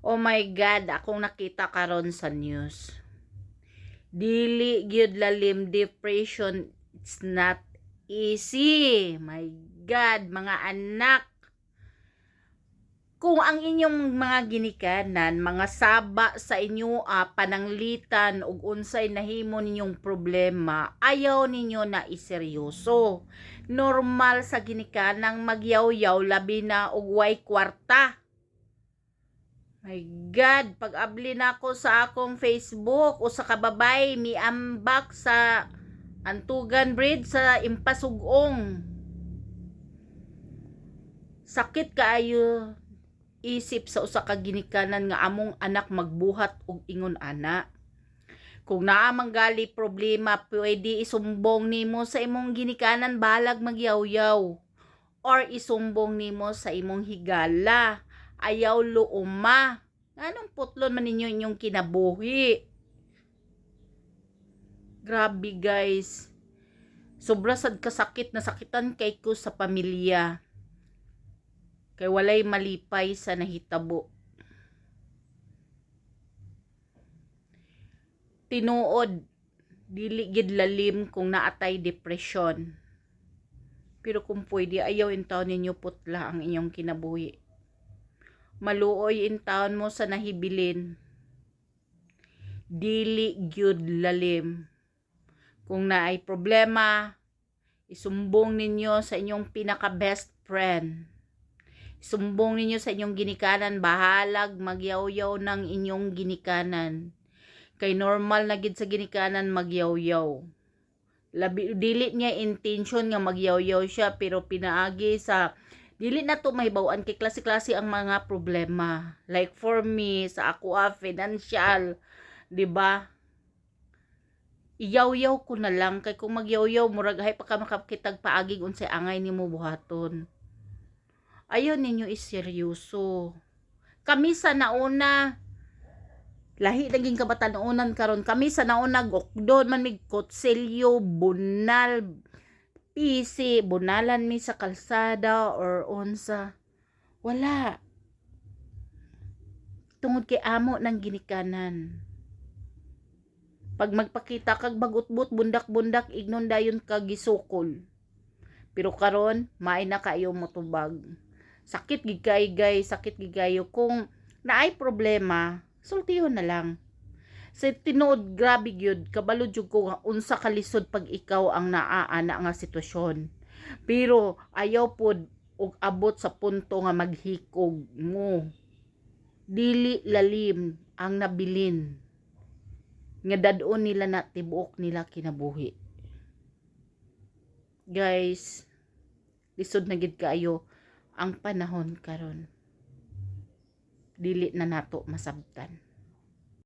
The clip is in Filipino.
Oh my God, akong nakita karon sa news. Dili gyud lalim depression. It's not easy. My God, mga anak. Kung ang inyong mga ginikanan, mga saba sa inyo pananglitan ug unsay nahimo ninyong problema, ayaw ninyo na iseryoso. Normal sa ginikanang magyaw-yaw labi na og way kwarta. My God, pag-abli na ako sa akong Facebook o sa kababay miambak sa Antugan Bridge sa Impasugong. Sakit kaayo isip sa usa ka ginikanan nga among anak magbuhat og ingon ana. Kung naa manggali problema, pwede isumbong nimo sa imong ginikanan balag magyaw-yaw or isumbong nimo sa imong higala. Ayaw luuma. Anong putlon man ninyo inyong kinabuhi? Grabe guys. Sobra sad kasakit na sakitan kay ko sa pamilya. Kay walay malipay sa nahitabo. Tinuod, dili gid lalim kung naatay depression. Pero kung pwede, ayaw in taon ninyo putla ang inyong kinabuhi. Maluoy in taon mo sa nahibilin. Dili gyud lalim. Kung naay problema, isumbong ninyo sa inyong pinaka best friend. Sumbong ninyo sa inyong ginikanan, bahalag magyaw-yaw ng inyong ginikanan. Kay normal na gid sa ginikanan magyaw-yaw. Dili niya intention nga magyaw-yaw siya, pero pinaagi sa dili na to mahibaw-an kay klase-klase ang mga problema. Like for me, sa ako financial, 'di ba? Iyaw-yaw ko na lang kay kung magyaw-yaw murag hay pa ka makakitag paaging unsay angay nimo buhaton. Ayaw ninyo iseryoso. Kami sa nauna, lahi naging kabatanunan karon, kami sa nauna gokdon man mig kutsilyo, bunal, pisi, bunalan mi sa kalsada or unsa. Wala. Tungod kay amo ng ginikanan. Pag magpakita kag bagutbot, bundak-bundak, ignon dayon kag gisukol. Pero karon, maay na kayo motubag. Sakit gigay guys, sakit gigayo. Kung naay problema, sultihon na lang. Sa tinuod, grabe gyud, kabalo jud ko nga unsa kalisod pag ikaw ang naaana nga sitwasyon. Pero ayaw pod og abot sa punto nga maghikog mo. Dili lalim ang nabilin nga dadon nila na tibuok nila kinabuhi. Guys, lisod na gid kaayo ang panahon karon. Dili na nato masabtan.